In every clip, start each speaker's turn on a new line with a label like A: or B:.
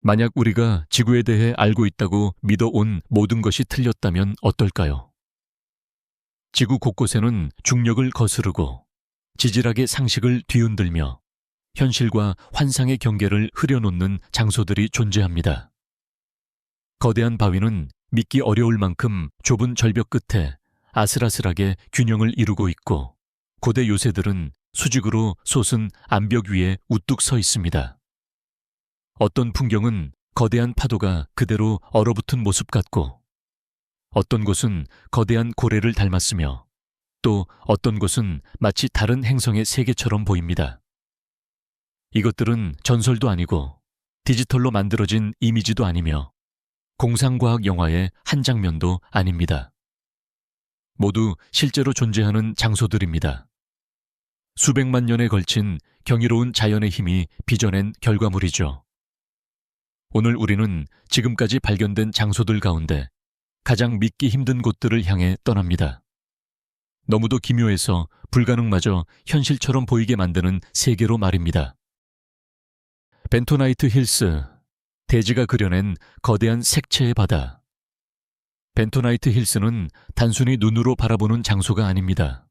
A: 만약 우리가 지구에 대해 알고 있다고 믿어온 모든 것이 틀렸다면 어떨까요? 지구 곳곳에는 중력을 거스르고 지질하게 상식을 뒤흔들며 현실과 환상의 경계를 흐려놓는 장소들이 존재합니다. 거대한 바위는 믿기 어려울 만큼 좁은 절벽 끝에 아슬아슬하게 균형을 이루고 있고, 고대 요새들은 수직으로 솟은 암벽 위에 우뚝 서 있습니다. 어떤 풍경은 거대한 파도가 그대로 얼어붙은 모습 같고, 어떤 곳은 거대한 고래를 닮았으며, 또 어떤 곳은 마치 다른 행성의 세계처럼 보입니다. 이것들은 전설도 아니고 디지털로 만들어진 이미지도 아니며 공상과학 영화의 한 장면도 아닙니다. 모두 실제로 존재하는 장소들입니다. 수백만 년에 걸친 경이로운 자연의 힘이 빚어낸 결과물이죠. 오늘 우리는 지금까지 발견된 장소들 가운데 가장 믿기 힘든 곳들을 향해 떠납니다. 너무도 기묘해서 불가능마저 현실처럼 보이게 만드는 세계로 말입니다. 벤토나이트 힐스, 대지가 그려낸 거대한 색채의 바다. 벤토나이트 힐스는 단순히 눈으로 바라보는 장소가 아닙니다.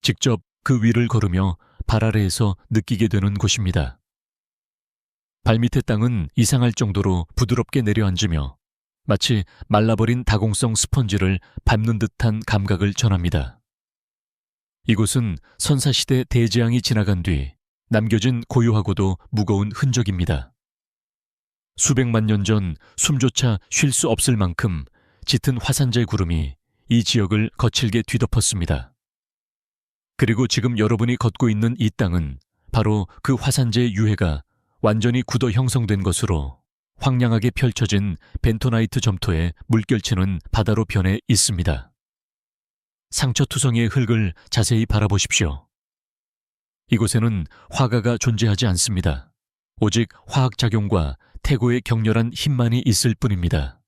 A: 직접 그 위를 걸으며 발 아래에서 느끼게 되는 곳입니다. 발밑의 땅은 이상할 정도로 부드럽게 내려앉으며 마치 말라버린 다공성 스펀지를 밟는 듯한 감각을 전합니다. 이곳은 선사시대 대재앙이 지나간 뒤 남겨진 고요하고도 무거운 흔적입니다. 수백만 년 전 숨조차 쉴 수 없을 만큼 짙은 화산재 구름이 이 지역을 거칠게 뒤덮었습니다. 그리고 지금 여러분이 걷고 있는 이 땅은 바로 그 화산재의 유해가 완전히 굳어 형성된 것으로 황량하게 펼쳐진 벤토나이트 점토에 물결치는 바다로 변해 있습니다. 상처투성이의 흙을 자세히 바라보십시오. 이곳에는 화가가 존재하지 않습니다. 오직 화학작용과 태고의 격렬한 힘만이 있을 뿐입니다.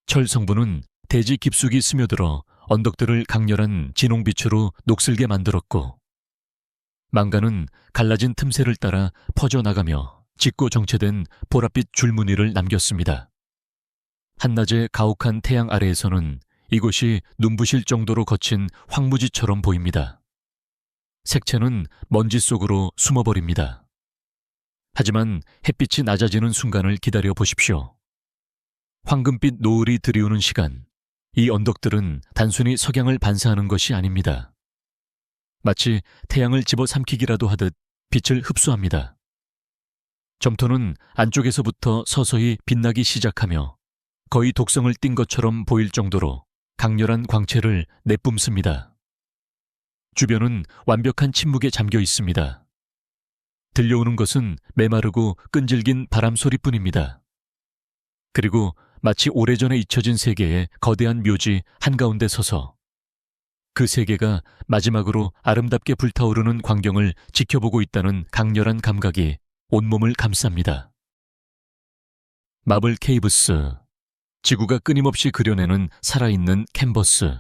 A: 철 성분은 대지 깊숙이 스며들어 언덕들을 강렬한 진홍빛으로 녹슬게 만들었고, 망간은 갈라진 틈새를 따라 퍼져나가며 짙고 정체된 보랏빛 줄무늬를 남겼습니다. 한낮의 가혹한 태양 아래에서는 이곳이 눈부실 정도로 거친 황무지처럼 보입니다. 색채는 먼지 속으로 숨어버립니다. 하지만 햇빛이 낮아지는 순간을 기다려 보십시오. 황금빛 노을이 들이오는 시간, 이 언덕들은 단순히 석양을 반사하는 것이 아닙니다. 마치 태양을 집어삼키기라도 하듯 빛을 흡수합니다. 점토는 안쪽에서부터 서서히 빛나기 시작하며 거의 독성을 띈 것처럼 보일 정도로 강렬한 광채를 내뿜습니다. 주변은 완벽한 침묵에 잠겨 있습니다. 들려오는 것은 메마르고 끈질긴 바람 소리뿐입니다. 그리고 마치 오래전에 잊혀진 세계의 거대한 묘지 한가운데 서서 그 세계가 마지막으로 아름답게 불타오르는 광경을 지켜보고 있다는 강렬한 감각이 온몸을 감쌉니다. 마블 케이브스, 지구가 끊임없이 그려내는 살아있는 캔버스.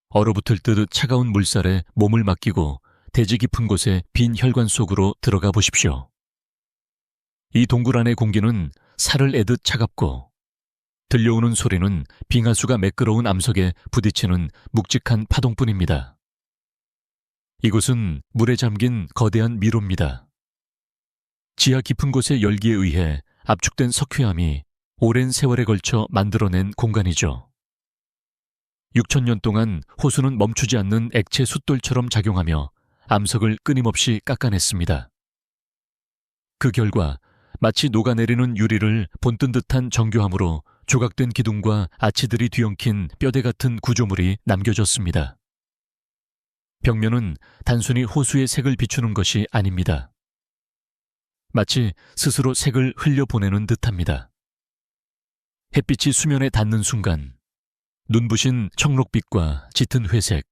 A: 얼어붙을 듯 차가운 물살에 몸을 맡기고 대지 깊은 곳의 빈 혈관 속으로 들어가 보십시오. 이 동굴 안의 공기는 살을 애듯 차갑고, 들려오는 소리는 빙하수가 매끄러운 암석에 부딪히는 묵직한 파동뿐입니다. 이곳은 물에 잠긴 거대한 미로입니다. 지하 깊은 곳의 열기에 의해 압축된 석회암이 오랜 세월에 걸쳐 만들어낸 공간이죠. 6,000년 동안 호수는 멈추지 않는 액체 숫돌처럼 작용하며 암석을 끊임없이 깎아냈습니다. 그 결과 마치 녹아내리는 유리를 본뜬 듯한 정교함으로 조각된 기둥과 아치들이 뒤엉킨 뼈대 같은 구조물이 남겨졌습니다. 벽면은 단순히 호수의 색을 비추는 것이 아닙니다. 마치 스스로 색을 흘려보내는 듯합니다. 햇빛이 수면에 닿는 순간 눈부신 청록빛과 짙은 회색,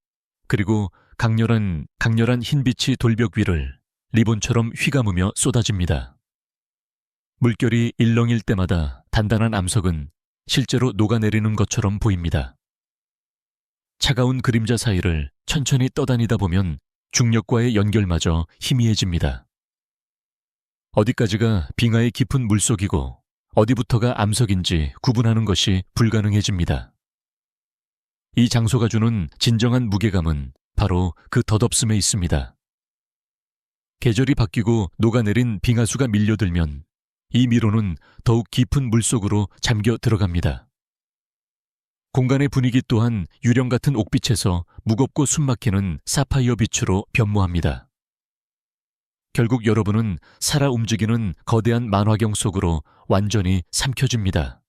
A: 그리고 강렬한 흰빛이 돌벽 위를 리본처럼 휘감으며 쏟아집니다. 물결이 일렁일 때마다 단단한 암석은 실제로 녹아내리는 것처럼 보입니다. 차가운 그림자 사이를 천천히 떠다니다 보면 중력과의 연결마저 희미해집니다. 어디까지가 빙하의 깊은 물속이고 어디부터가 암석인지 구분하는 것이 불가능해집니다. 이 장소가 주는 진정한 무게감은 바로 그 덧없음에 있습니다. 계절이 바뀌고 녹아내린 빙하수가 밀려들면 이 미로는 더욱 깊은 물속으로 잠겨 들어갑니다. 공간의 분위기 또한 유령 같은 옥빛에서 무겁고 숨막히는 사파이어 빛으로 변모합니다. 결국 여러분은 살아 움직이는 거대한 만화경 속으로 완전히 삼켜집니다.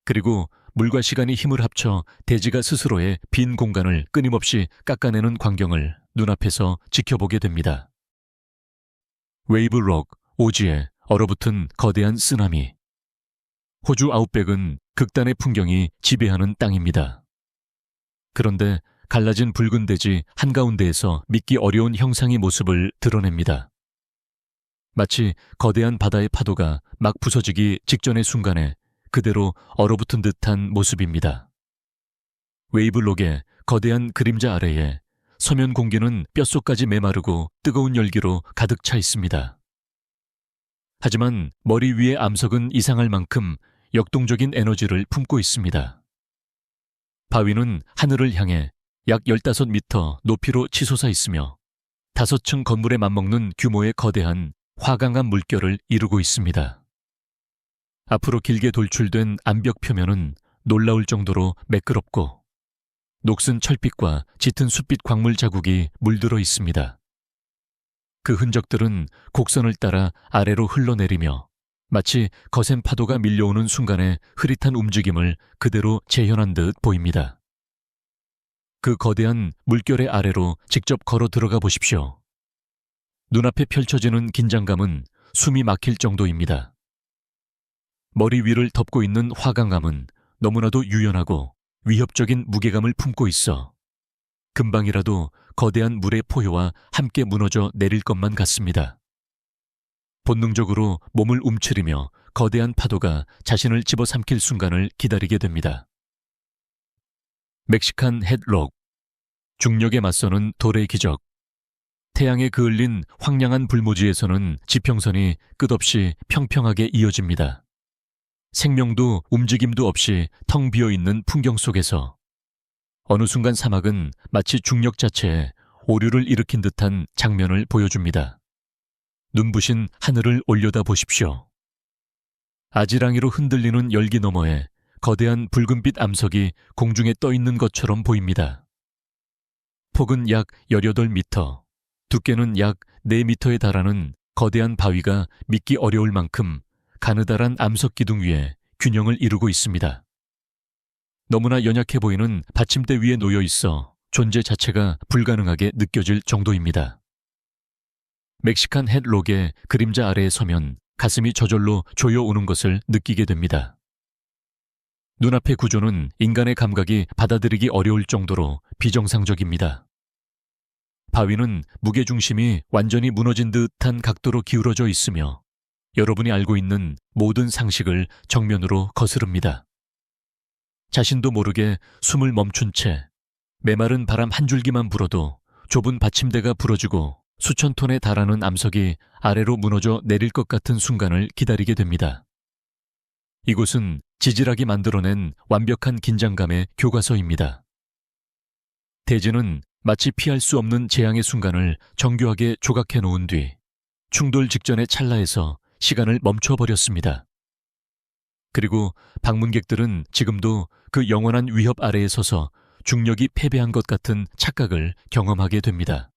A: 그리고 물과 시간이 힘을 합쳐 대지가 스스로의 빈 공간을 끊임없이 깎아내는 광경을 눈앞에서 지켜보게 됩니다. 웨이브록, 오지에 얼어붙은 거대한 쓰나미. 호주 아웃백은 극단의 풍경이 지배하는 땅입니다. 그런데 갈라진 붉은 대지 한가운데에서 믿기 어려운 형상의 모습을 드러냅니다. 마치 거대한 바다의 파도가 막 부서지기 직전의 순간에 그대로 얼어붙은 듯한 모습입니다. 웨이블록의 거대한 그림자 아래에 서면 공기는 뼛속까지 메마르고 뜨거운 열기로 가득 차 있습니다. 하지만 머리 위의 암석은 이상할 만큼 역동적인 에너지를 품고 있습니다. 바위는 하늘을 향해 약 15m 높이로 치솟아 있으며 5층 건물에 맞먹는 규모의 거대한 화강암 물결을 이루고 있습니다. 앞으로 길게 돌출된 암벽 표면은 놀라울 정도로 매끄럽고 녹슨 철빛과 짙은 숯빛 광물 자국이 물들어 있습니다. 그 흔적들은 곡선을 따라 아래로 흘러내리며 마치 거센 파도가 밀려오는 순간의 흐릿한 움직임을 그대로 재현한 듯 보입니다. 그 거대한 물결의 아래로 직접 걸어 들어가 보십시오. 눈앞에 펼쳐지는 긴장감은 숨이 막힐 정도입니다. 머리 위를 덮고 있는 화강암은 너무나도 유연하고 위협적인 무게감을 품고 있어 금방이라도 거대한 물의 포효와 함께 무너져 내릴 것만 같습니다. 본능적으로 몸을 움츠리며 거대한 파도가 자신을 집어삼킬 순간을 기다리게 됩니다. 멕시칸 헤드록, 중력에 맞서는 돌의 기적. 태양에 그을린 황량한 불모지에서는 지평선이 끝없이 평평하게 이어집니다. 생명도 움직임도 없이 텅 비어있는 풍경 속에서 어느 순간 사막은 마치 중력 자체에 오류를 일으킨 듯한 장면을 보여줍니다. 눈부신 하늘을 올려다 보십시오. 아지랑이로 흔들리는 열기 너머에 거대한 붉은빛 암석이 공중에 떠 있는 것처럼 보입니다. 폭은 약 18m, 두께는 약 4m에 달하는 거대한 바위가 믿기 어려울 만큼 가느다란 암석 기둥 위에 균형을 이루고 있습니다. 너무나 연약해 보이는 받침대 위에 놓여 있어 존재 자체가 불가능하게 느껴질 정도입니다. 멕시칸 헤드록의 그림자 아래에 서면 가슴이 저절로 조여오는 것을 느끼게 됩니다. 눈앞의 구조는 인간의 감각이 받아들이기 어려울 정도로 비정상적입니다. 바위는 무게중심이 완전히 무너진 듯한 각도로 기울어져 있으며 여러분이 알고 있는 모든 상식을 정면으로 거스릅니다. 자신도 모르게 숨을 멈춘 채 메마른 바람 한 줄기만 불어도 좁은 받침대가 부러지고 수천 톤에 달하는 암석이 아래로 무너져 내릴 것 같은 순간을 기다리게 됩니다. 이곳은 지질학이 만들어낸 완벽한 긴장감의 교과서입니다. 대지는 마치 피할 수 없는 재앙의 순간을 정교하게 조각해 놓은 뒤 충돌 직전의 찰나에서 시간을 멈춰버렸습니다. 그리고 방문객들은 지금도 그 영원한 위협 아래에 서서 중력이 패배한 것 같은 착각을 경험하게 됩니다.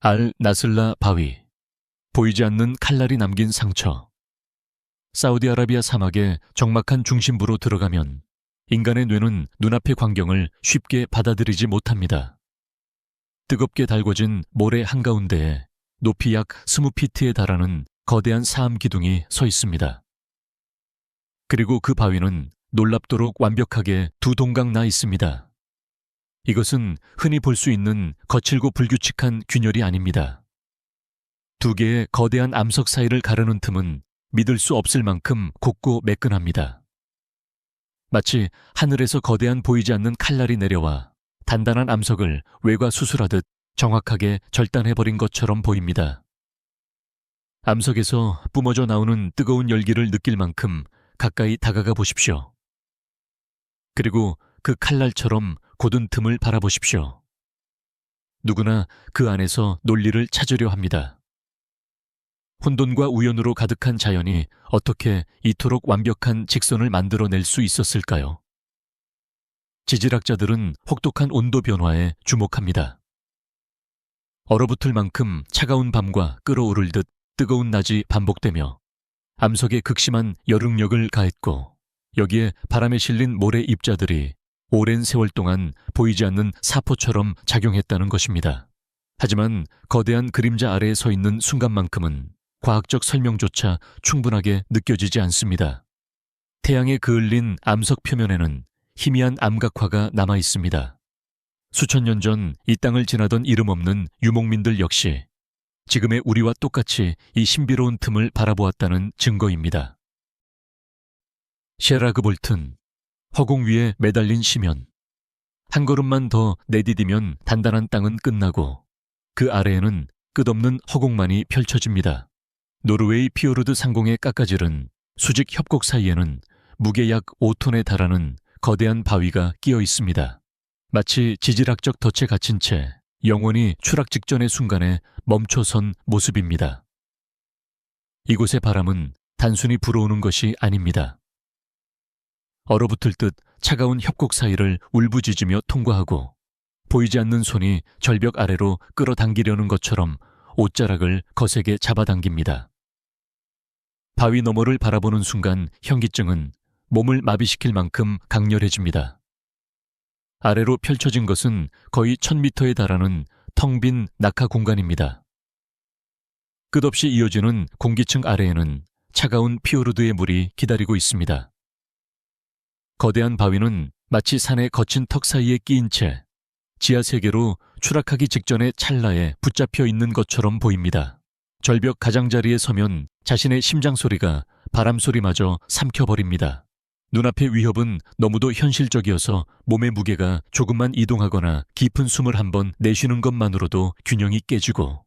A: 알 나슬라 바위, 보이지 않는 칼날이 남긴 상처. 사우디아라비아 사막의 적막한 중심부로 들어가면 인간의 뇌는 눈앞의 광경을 쉽게 받아들이지 못합니다. 뜨겁게 달궈진 모래 한가운데에 높이 약 20피트에 달하는 거대한 사암 기둥이 서 있습니다. 그리고 그 바위는 놀랍도록 완벽하게 두 동강 나 있습니다. 이것은 흔히 볼 수 있는 거칠고 불규칙한 균열이 아닙니다. 두 개의 거대한 암석 사이를 가르는 틈은 믿을 수 없을 만큼 곱고 매끈합니다. 마치 하늘에서 거대한 보이지 않는 칼날이 내려와 단단한 암석을 외과 수술하듯 정확하게 절단해버린 것처럼 보입니다. 암석에서 뿜어져 나오는 뜨거운 열기를 느낄 만큼 가까이 다가가 보십시오. 그리고 그 칼날처럼 곧은 틈을 바라보십시오. 누구나 그 안에서 논리를 찾으려 합니다. 혼돈과 우연으로 가득한 자연이 어떻게 이토록 완벽한 직선을 만들어낼 수 있었을까요? 지질학자들은 혹독한 온도 변화에 주목합니다. 얼어붙을 만큼 차가운 밤과 끓어오를 듯 뜨거운 낮이 반복되며 암석에 극심한 열응력을 가했고, 여기에 바람에 실린 모래 입자들이 오랜 세월 동안 보이지 않는 사포처럼 작용했다는 것입니다. 하지만 거대한 그림자 아래에 서 있는 순간만큼은 과학적 설명조차 충분하게 느껴지지 않습니다. 태양에 그을린 암석 표면에는 희미한 암각화가 남아 있습니다. 수천 년 전 이 땅을 지나던 이름 없는 유목민들 역시 지금의 우리와 똑같이 이 신비로운 틈을 바라보았다는 증거입니다. 셰라그 볼튼, 허공 위에 매달린 심연. 한 걸음만 더 내디디면 단단한 땅은 끝나고 그 아래에는 끝없는 허공만이 펼쳐집니다. 노르웨이 피오르드 상공의 깎아지른 수직 협곡 사이에는 무게 약 5톤에 달하는 거대한 바위가 끼어 있습니다. 마치 지질학적 덫에 갇힌 채 영원히 추락 직전의 순간에 멈춰선 모습입니다. 이곳의 바람은 단순히 불어오는 것이 아닙니다. 얼어붙을 듯 차가운 협곡 사이를 울부짖으며 통과하고 보이지 않는 손이 절벽 아래로 끌어당기려는 것처럼 옷자락을 거세게 잡아당깁니다. 바위 너머를 바라보는 순간 현기증은 몸을 마비시킬 만큼 강렬해집니다. 아래로 펼쳐진 것은 거의 1000m에 달하는 텅 빈 낙하 공간입니다. 끝없이 이어지는 공기층 아래에는 차가운 피오르드의 물이 기다리고 있습니다. 거대한 바위는 마치 산의 거친 턱 사이에 끼인 채 지하 세계로 추락하기 직전의 찰나에 붙잡혀 있는 것처럼 보입니다. 절벽 가장자리에 서면 자신의 심장 소리가 바람 소리마저 삼켜버립니다. 눈앞의 위협은 너무도 현실적이어서 몸의 무게가 조금만 이동하거나 깊은 숨을 한번 내쉬는 것만으로도 균형이 깨지고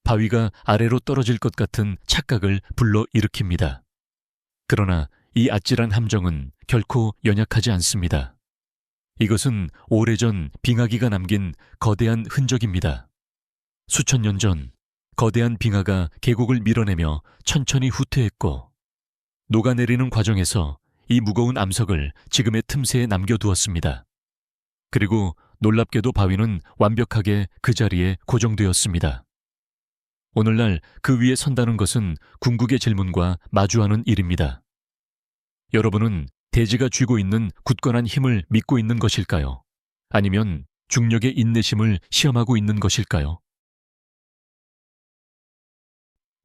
A: 바위가 아래로 떨어질 것 같은 착각을 불러일으킵니다. 그러나 이 아찔한 함정은 결코 연약하지 않습니다. 이것은 오래전 빙하기가 남긴 거대한 흔적입니다. 수천 년 전 거대한 빙하가 계곡을 밀어내며 천천히 후퇴했고 녹아내리는 과정에서 이 무거운 암석을 지금의 틈새에 남겨두었습니다. 그리고 놀랍게도 바위는 완벽하게 그 자리에 고정되었습니다. 오늘날 그 위에 선다는 것은 궁극의 질문과 마주하는 일입니다. 여러분은 대지가 쥐고 있는 굳건한 힘을 믿고 있는 것일까요? 아니면 중력의 인내심을 시험하고 있는 것일까요?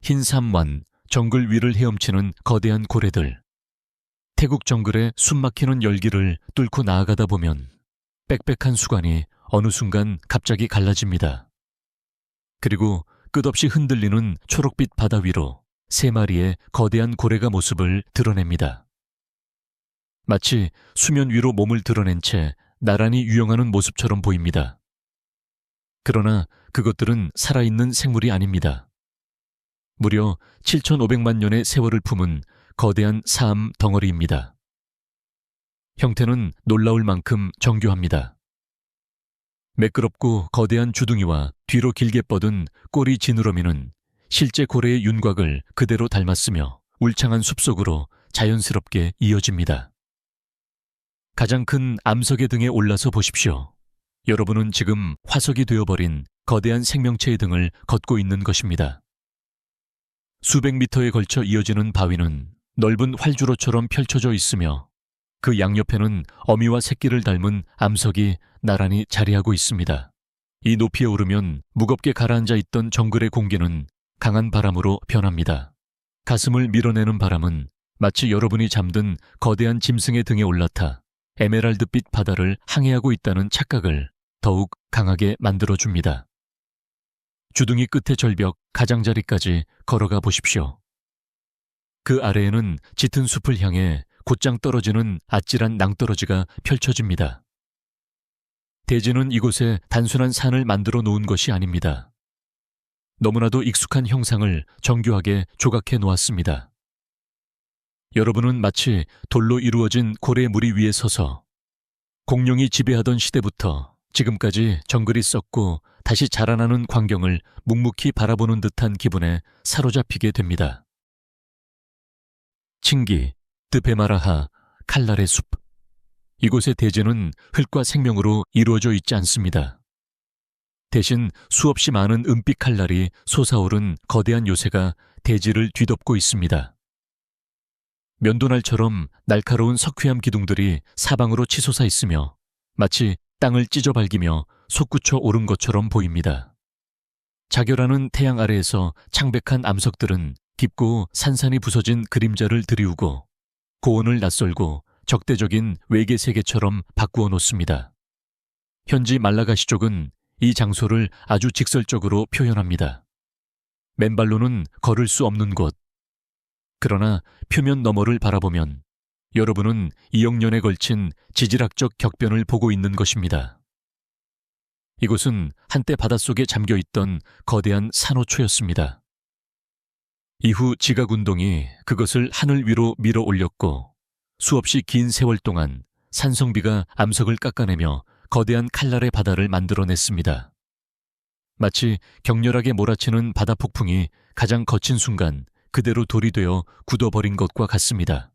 A: 흰 삼완, 정글 위를 헤엄치는 거대한 고래들. 태국 정글의 숨막히는 열기를 뚫고 나아가다 보면 빽빽한 수관이 어느 순간 갑자기 갈라집니다. 그리고 끝없이 흔들리는 초록빛 바다 위로 3마리의 거대한 고래가 모습을 드러냅니다. 마치 수면 위로 몸을 드러낸 채 나란히 유영하는 모습처럼 보입니다. 그러나 그것들은 살아있는 생물이 아닙니다. 무려 7,500만 년의 세월을 품은 거대한 사암 덩어리입니다. 형태는 놀라울 만큼 정교합니다. 매끄럽고 거대한 주둥이와 뒤로 길게 뻗은 꼬리 지느러미는 실제 고래의 윤곽을 그대로 닮았으며 울창한 숲속으로 자연스럽게 이어집니다. 가장 큰 암석의 등에 올라서 보십시오. 여러분은 지금 화석이 되어버린 거대한 생명체의 등을 걷고 있는 것입니다. 수백 미터에 걸쳐 이어지는 바위는 넓은 활주로처럼 펼쳐져 있으며 그 양옆에는 어미와 새끼를 닮은 암석이 나란히 자리하고 있습니다. 이 높이에 오르면 무겁게 가라앉아 있던 정글의 공기는 강한 바람으로 변합니다. 가슴을 밀어내는 바람은 마치 여러분이 잠든 거대한 짐승의 등에 올라타 에메랄드빛 바다를 항해하고 있다는 착각을 더욱 강하게 만들어줍니다. 주둥이 끝의 절벽 가장자리까지 걸어가 보십시오. 그 아래에는 짙은 숲을 향해 곧장 떨어지는 아찔한 낭떠러지가 펼쳐집니다. 대지는 이곳에 단순한 산을 만들어 놓은 것이 아닙니다. 너무나도 익숙한 형상을 정교하게 조각해 놓았습니다. 여러분은 마치 돌로 이루어진 고래무리 위에 서서 공룡이 지배하던 시대부터 지금까지 정글이 썩고 다시 자라나는 광경을 묵묵히 바라보는 듯한 기분에 사로잡히게 됩니다. 칭기, 드베마라하, 칼날의 숲. 이곳의 대지는 흙과 생명으로 이루어져 있지 않습니다. 대신 수없이 많은 은빛 칼날이 솟아오른 거대한 요새가 대지를 뒤덮고 있습니다. 면도날처럼 날카로운 석회암 기둥들이 사방으로 치솟아 있으며 마치 땅을 찢어발기며 솟구쳐 오른 것처럼 보입니다. 자결하는 태양 아래에서 창백한 암석들은 깊고 산산이 부서진 그림자를 드리우고 고온을 낯설고 적대적인 외계 세계처럼 바꾸어 놓습니다. 현지 말라가시족은 이 장소를 아주 직설적으로 표현합니다. 맨발로는 걸을 수 없는 곳. 그러나 표면 너머를 바라보면 여러분은 2억 년에 걸친 지질학적 격변을 보고 있는 것입니다. 이곳은 한때 바닷속에 잠겨있던 거대한 산호초였습니다. 이후 지각운동이 그것을 하늘 위로 밀어 올렸고 수없이 긴 세월 동안 산성비가 암석을 깎아내며 거대한 칼날의 바다를 만들어냈습니다. 마치 격렬하게 몰아치는 바다 폭풍이 가장 거친 순간 그대로 돌이 되어 굳어버린 것과 같습니다.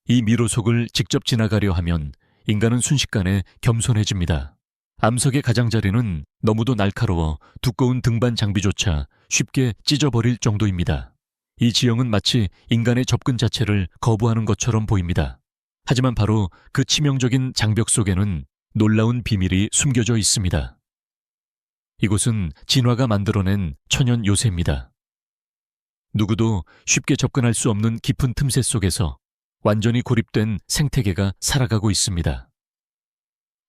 A: 이 미로 속을 직접 지나가려 하면 인간은 순식간에 겸손해집니다. 암석의 가장자리는 너무도 날카로워 두꺼운 등반 장비조차 쉽게 찢어버릴 정도입니다. 이 지형은 마치 인간의 접근 자체를 거부하는 것처럼 보입니다. 하지만 바로 그 치명적인 장벽 속에는 놀라운 비밀이 숨겨져 있습니다. 이곳은 진화가 만들어낸 천연 요새입니다. 누구도 쉽게 접근할 수 없는 깊은 틈새 속에서 완전히 고립된 생태계가 살아가고 있습니다.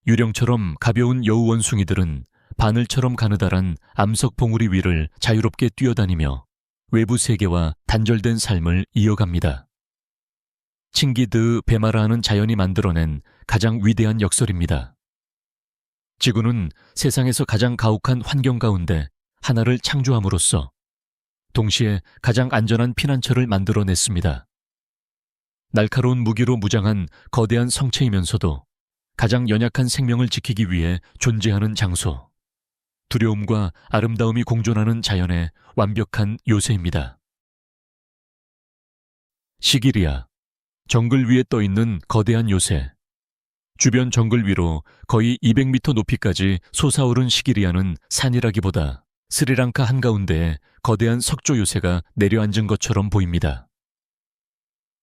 A: 유령처럼 가벼운 여우 원숭이들은 바늘처럼 가느다란 암석 봉우리 위를 자유롭게 뛰어다니며 외부 세계와 단절된 삶을 이어갑니다. 칭기드 베마라하는 자연이 만들어낸 가장 위대한 역설입니다. 지구는 세상에서 가장 가혹한 환경 가운데 하나를 창조함으로써 동시에 가장 안전한 피난처를 만들어냈습니다. 날카로운 무기로 무장한 거대한 성체이면서도 가장 연약한 생명을 지키기 위해 존재하는 장소. 두려움과 아름다움이 공존하는 자연의 완벽한 요새입니다. 시기리아, 정글 위에 떠있는 거대한 요새. 주변 정글 위로 거의 200m 높이까지 솟아오른 시기리아는 산이라기보다 스리랑카 한가운데에 거대한 석조 요새가 내려앉은 것처럼 보입니다.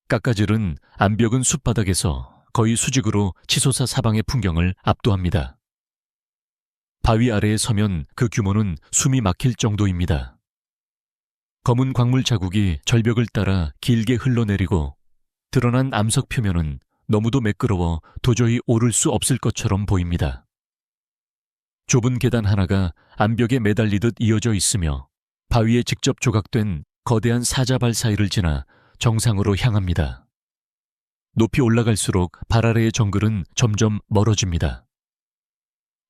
A: 깎아지른 암벽은 숲바닥에서 거의 수직으로 치솟아 사방의 풍경을 압도합니다. 바위 아래에 서면 그 규모는 숨이 막힐 정도입니다. 검은 광물 자국이 절벽을 따라 길게 흘러내리고 드러난 암석 표면은 너무도 매끄러워 도저히 오를 수 없을 것처럼 보입니다. 좁은 계단 하나가 암벽에 매달리듯 이어져 있으며 바위에 직접 조각된 거대한 사자발 사이를 지나 정상으로 향합니다. 높이 올라갈수록 발 아래의 정글은 점점 멀어집니다.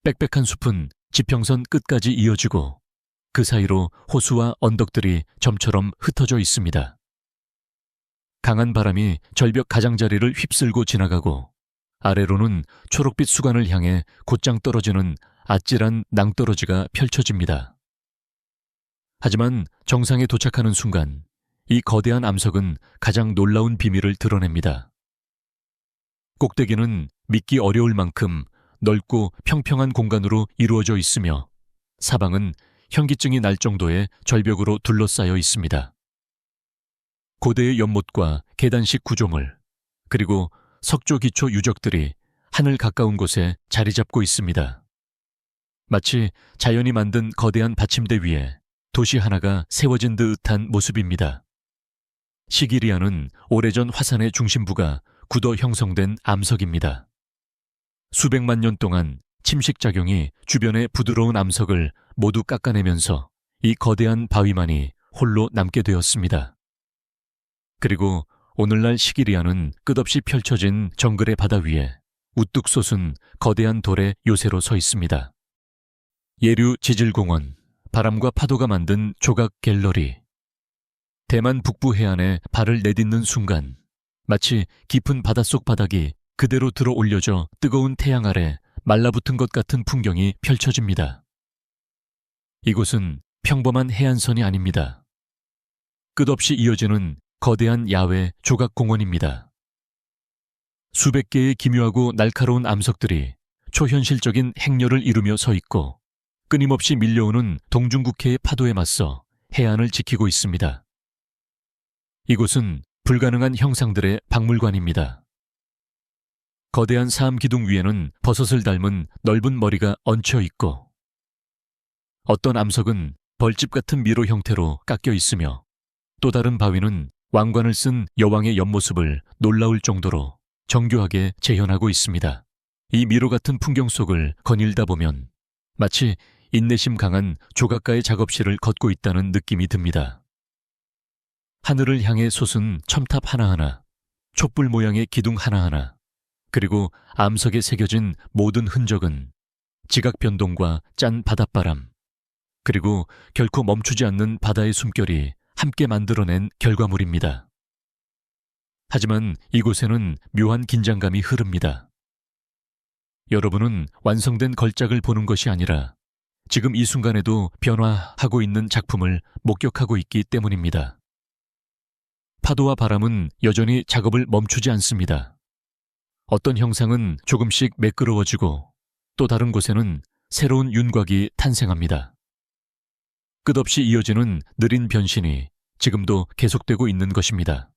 A: 빽빽한 숲은 지평선 끝까지 이어지고 그 사이로 호수와 언덕들이 점처럼 흩어져 있습니다. 강한 바람이 절벽 가장자리를 휩쓸고 지나가고 아래로는 초록빛 수관을 향해 곧장 떨어지는 아찔한 낭떠러지가 펼쳐집니다. 하지만 정상에 도착하는 순간 이 거대한 암석은 가장 놀라운 비밀을 드러냅니다. 꼭대기는 믿기 어려울 만큼 넓고 평평한 공간으로 이루어져 있으며 사방은 현기증이 날 정도의 절벽으로 둘러싸여 있습니다. 고대의 연못과 계단식 구조물, 그리고 석조 기초 유적들이 하늘 가까운 곳에 자리 잡고 있습니다. 마치 자연이 만든 거대한 받침대 위에 도시 하나가 세워진 듯한 모습입니다. 시기리아는 오래전 화산의 중심부가 굳어 형성된 암석입니다. 수백만 년 동안 침식작용이 주변의 부드러운 암석을 모두 깎아내면서 이 거대한 바위만이 홀로 남게 되었습니다. 그리고 오늘날 시기리아는 끝없이 펼쳐진 정글의 바다 위에 우뚝 솟은 거대한 돌의 요새로 서 있습니다. 예류 지질공원, 바람과 파도가 만든 조각 갤러리. 대만 북부 해안에 발을 내딛는 순간 마치 깊은 바닷속 바닥이 그대로 들어 올려져 뜨거운 태양 아래 말라붙은 것 같은 풍경이 펼쳐집니다. 이곳은 평범한 해안선이 아닙니다. 끝없이 이어지는 거대한 야외 조각공원입니다. 수백 개의 기묘하고 날카로운 암석들이 초현실적인 행렬을 이루며 서 있고 끊임없이 밀려오는 동중국해의 파도에 맞서 해안을 지키고 있습니다. 이곳은 불가능한 형상들의 박물관입니다. 거대한 사암기둥 위에는 버섯을 닮은 넓은 머리가 얹혀 있고 어떤 암석은 벌집 같은 미로 형태로 깎여 있으며 또 다른 바위는 왕관을 쓴 여왕의 옆모습을 놀라울 정도로 정교하게 재현하고 있습니다. 이 미로 같은 풍경 속을 거닐다 보면 마치 인내심 강한 조각가의 작업실을 걷고 있다는 느낌이 듭니다. 하늘을 향해 솟은 첨탑 하나하나, 촛불 모양의 기둥 하나하나, 그리고 암석에 새겨진 모든 흔적은 지각 변동과 짠 바닷바람, 그리고 결코 멈추지 않는 바다의 숨결이 함께 만들어낸 결과물입니다. 하지만 이곳에는 묘한 긴장감이 흐릅니다. 여러분은 완성된 걸작을 보는 것이 아니라 지금 이 순간에도 변화하고 있는 작품을 목격하고 있기 때문입니다. 파도와 바람은 여전히 작업을 멈추지 않습니다. 어떤 형상은 조금씩 매끄러워지고 또 다른 곳에는 새로운 윤곽이 탄생합니다. 끝없이 이어지는 느린 변신이 지금도 계속되고 있는 것입니다.